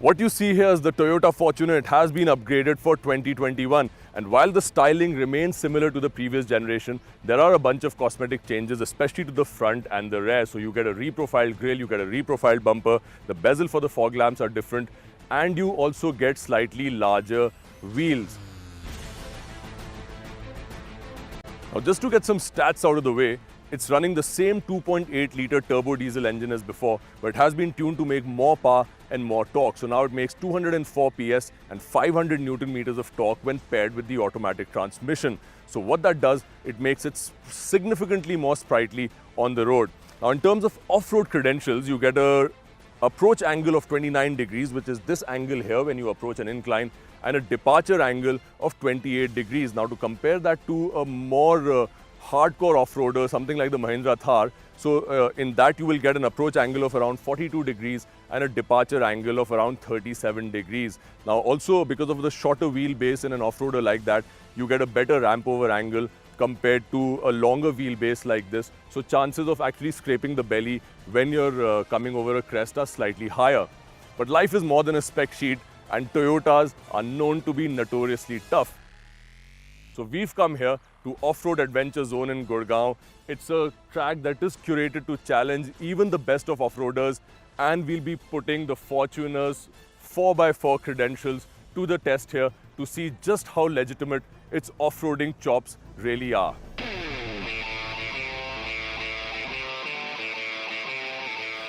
What you see here is the Toyota Fortuner. It has been upgraded for 2021, and while the styling remains similar to the previous generation, there are a bunch of cosmetic changes, especially to the front and the rear. So you get a reprofiled grille, you get a reprofiled bumper, the bezel for the fog lamps are different, and you also get slightly larger wheels. Now, just to get some stats out of the way, it's running the same 2.8-litre turbo diesel engine as before, but it has been tuned to make more power and more torque. So now it makes 204 PS and 500 Newton meters of torque when paired with the automatic transmission. So what that does, it makes it significantly more sprightly on the road. Now, in terms of off-road credentials, you get a approach angle of 29 degrees, which is this angle here when you approach an incline, and a departure angle of 28 degrees. Now, to compare that to a more hardcore off-roader, something like the Mahindra Thar, so in that you will get an approach angle of around 42 degrees and a departure angle of around 37 degrees. Now, also because of the shorter wheelbase in an off-roader like that, you get a better ramp over angle compared to a longer wheelbase like this. So chances of actually scraping the belly when you're coming over a crest are slightly higher. But life is more than a spec sheet, and Toyotas are known to be notoriously tough. So we've come here to Off-Road Adventure Zone in Gurgaon. It's a track that is curated to challenge even the best of off-roaders, and we'll be putting the Fortuner's 4x4 credentials to the test here to see just how legitimate its off-roading chops really are.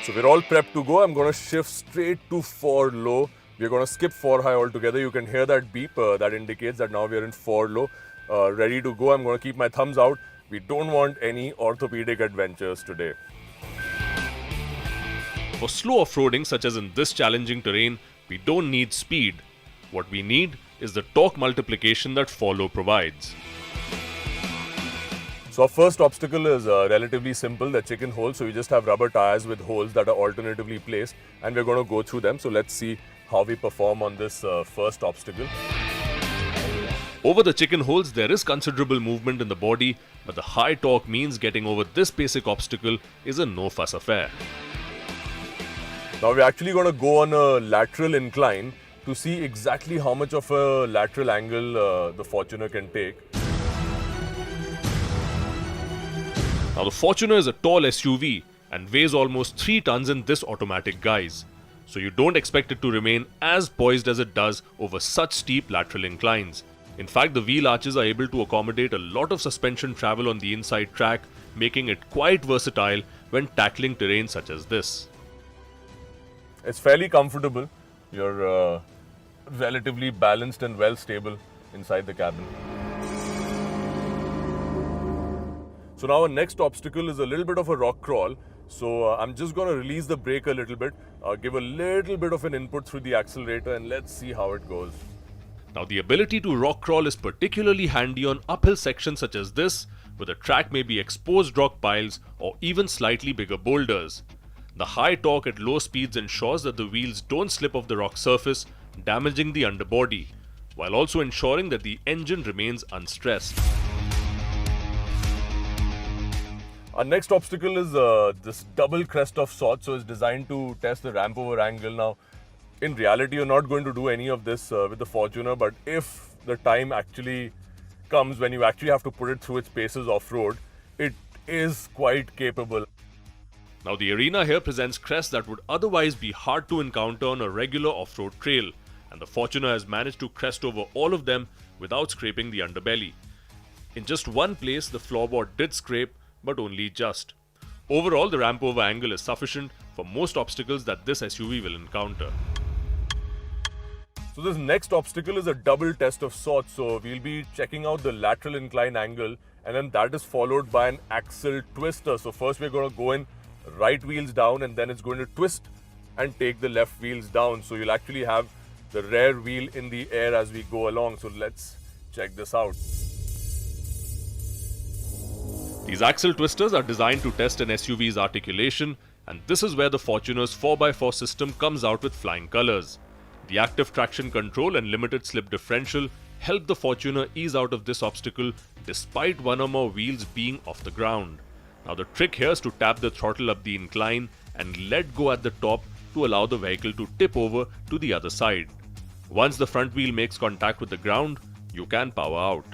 So we're all prepped to go. I'm going to shift straight to 4 low. We're going to skip 4 high altogether. You can hear that beep that indicates that now we're in 4 low. Ready to go. I'm going to keep my thumbs out. We don't want any orthopedic adventures today. For slow off-roading, such as in this challenging terrain, we don't need speed. What we need is the torque multiplication that 4 low provides. So our first obstacle is relatively simple, the chicken hole. So we just have rubber tires with holes that are alternatively placed, and we're going to go through them. So let's see how we perform on this first obstacle. Over the chicken holes, there is considerable movement in the body, but the high torque means getting over this basic obstacle is a no-fuss affair. Now we're actually going to go on a lateral incline to see exactly how much of a lateral angle the Fortuner can take. Now the Fortuner is a tall SUV and weighs almost 3 tons in this automatic guise, so you don't expect it to remain as poised as it does over such steep lateral inclines. In fact, the wheel arches are able to accommodate a lot of suspension travel on the inside track, making it quite versatile when tackling terrain such as this. It's fairly comfortable. You're relatively balanced and well stable inside the cabin. So now our next obstacle is a little bit of a rock crawl. So I'm just going to release the brake a little bit, give a little bit of an input through the accelerator, and let's see how it goes. Now the ability to rock crawl is particularly handy on uphill sections such as this, where the track may be exposed rock piles or even slightly bigger boulders. The high torque at low speeds ensures that the wheels don't slip off the rock surface, damaging the underbody, while also ensuring that the engine remains unstressed. Our next obstacle is this double crest of sorts, so it's designed to test the ramp over angle. Now, in reality, you're not going to do any of this with the Fortuner, but if the time actually comes when you actually have to put it through its paces off-road, it is quite capable. Now the Arena here presents crests that would otherwise be hard to encounter on a regular off-road trail, and the Fortuner has managed to crest over all of them without scraping the underbelly. In just one place, the floorboard did scrape, but only just. Overall, the ramp over angle is sufficient for most obstacles that this SUV will encounter. So this next obstacle is a double test of sorts. So we'll be checking out the lateral incline angle, and then that is followed by an axle twister. So first we're going to go in right wheels down, and then it's going to twist and take the left wheels down. So you'll actually have the rear wheel in the air as we go along. So let's check this out. These axle twisters are designed to test an SUV's articulation, and this is where the Fortuner's 4x4 system comes out with flying colors. The active traction control and limited slip differential help the Fortuner ease out of this obstacle despite one or more wheels being off the ground. Now the trick here is to tap the throttle up the incline and let go at the top to allow the vehicle to tip over to the other side. Once the front wheel makes contact with the ground, you can power out.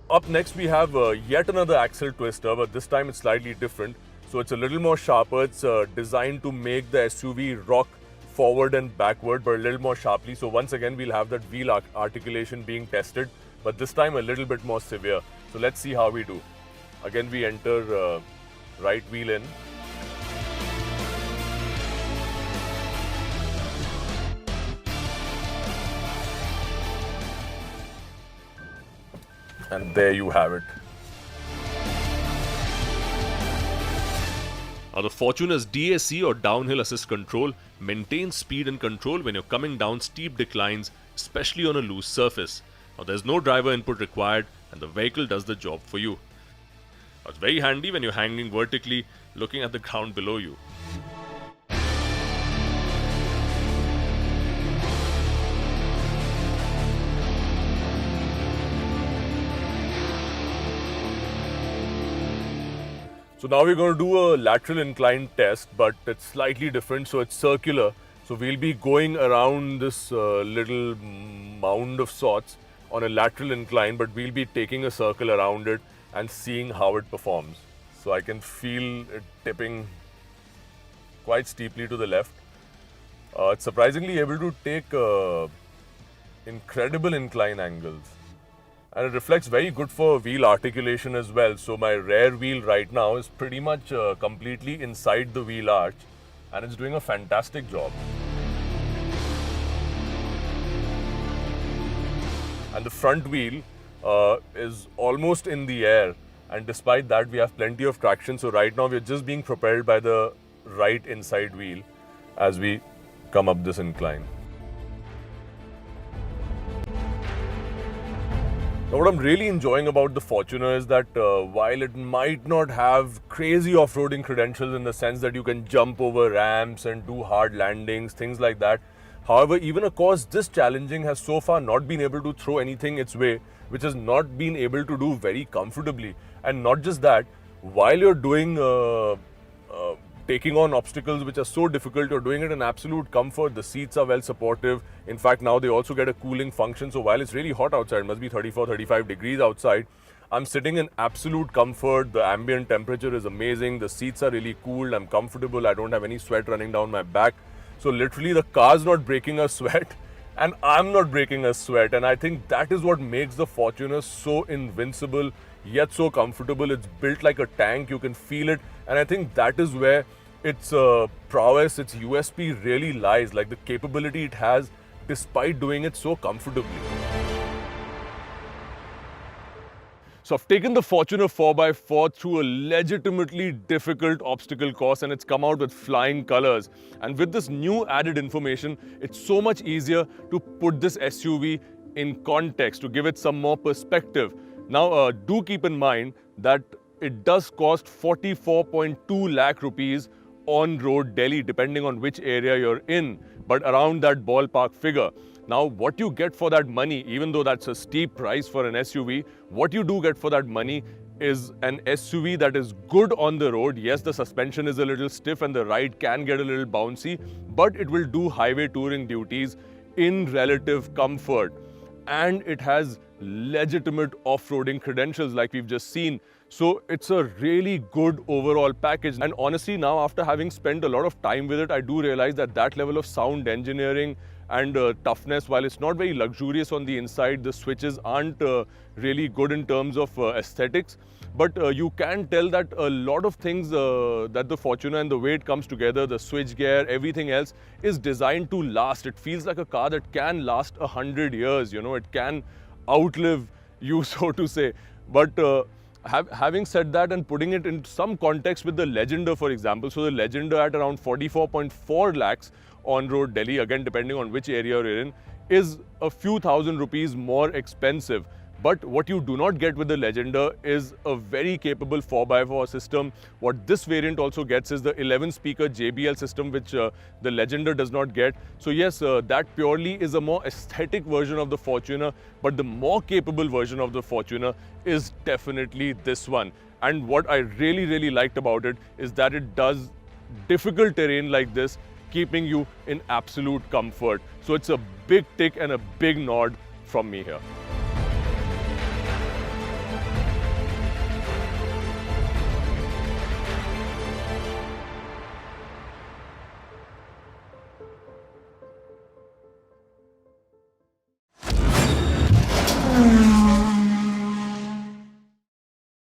Up next we have yet another axle twister, but this time it's slightly different. So it's a little more sharper. It's designed to make the SUV rock forward and backward, but a little more sharply. So once again we'll have that wheel articulation being tested, but this time a little bit more severe. So let's see how we do. Again we enter right wheel in. And there you have it. Now the Fortuner's DAC or downhill assist control maintains speed and control when you're coming down steep declines, especially on a loose surface. Now there's no driver input required and the vehicle does the job for you. Now, it's very handy when you're hanging vertically, looking at the ground below you. So now we're going to do a lateral incline test, but it's slightly different. So it's circular. So we'll be going around this little mound of sorts on a lateral incline, but we'll be taking a circle around it and seeing how it performs. So I can feel it tipping quite steeply to the left. It's surprisingly able to take incredible incline angles. And it reflects very good for wheel articulation as well. So my rear wheel right now is pretty much completely inside the wheel arch and it's doing a fantastic job. And the front wheel is almost in the air, and despite that we have plenty of traction. So right now we're just being propelled by the right inside wheel as we come up this incline. Now, what I'm really enjoying about the Fortuner is that while it might not have crazy off-roading credentials in the sense that you can jump over ramps and do hard landings, things like that. However, even a course this challenging has so far not been able to throw anything its way, which has not been able to do very comfortably. And not just that, while you're doing taking on obstacles which are so difficult, you're doing it in absolute comfort. The seats are well supportive. In fact, now they also get a cooling function. So while it's really hot outside, it must be 34, 35 degrees outside, I'm sitting in absolute comfort. The ambient temperature is amazing. The seats are really cooled. I'm comfortable. I don't have any sweat running down my back. So literally the car's not breaking a sweat and I'm not breaking a sweat. And I think that is what makes the Fortuner so invincible, yet so comfortable. It's built like a tank. You can feel it. And I think that is where its prowess, its USP really lies, like the capability it has despite doing it so comfortably. So I've taken the Fortuner 4x4 through a legitimately difficult obstacle course and it's come out with flying colors. And with this new added information, it's so much easier to put this SUV in context, to give it some more perspective. Now, do keep in mind that it does cost 44.2 lakh rupees on road Delhi, depending on which area you're in, but around that ballpark figure. Now, what you get for that money, even though that's a steep price for an SUV, what you do get for that money is an SUV that is good on the road. Yes, the suspension is a little stiff and the ride can get a little bouncy, but it will do highway touring duties in relative comfort. And it has legitimate off-roading credentials like we've just seen. So it's a really good overall package. And honestly, now after having spent a lot of time with it, I do realize that that level of sound engineering and toughness, while it's not very luxurious on the inside, the switches aren't really good in terms of aesthetics. But you can tell that a lot of things that the Fortuner and the way it comes together, the switch gear, everything else is designed to last. It feels like a car that can last 100 years, you know, it can outlive you, so to say. But having said that and putting it in some context with the Legender, for example, so the Legender at around 44.4 lakhs on road Delhi, again depending on which area you're in, is a few thousand rupees more expensive. But what you do not get with the Legender is a very capable 4x4 system. What this variant also gets is the 11-speaker JBL system, which the Legender does not get. So yes, that purely is a more aesthetic version of the Fortuner, but the more capable version of the Fortuner is definitely this one. And what I really liked about it is that it does difficult terrain like this, keeping you in absolute comfort. So it's a big tick and a big nod from me here.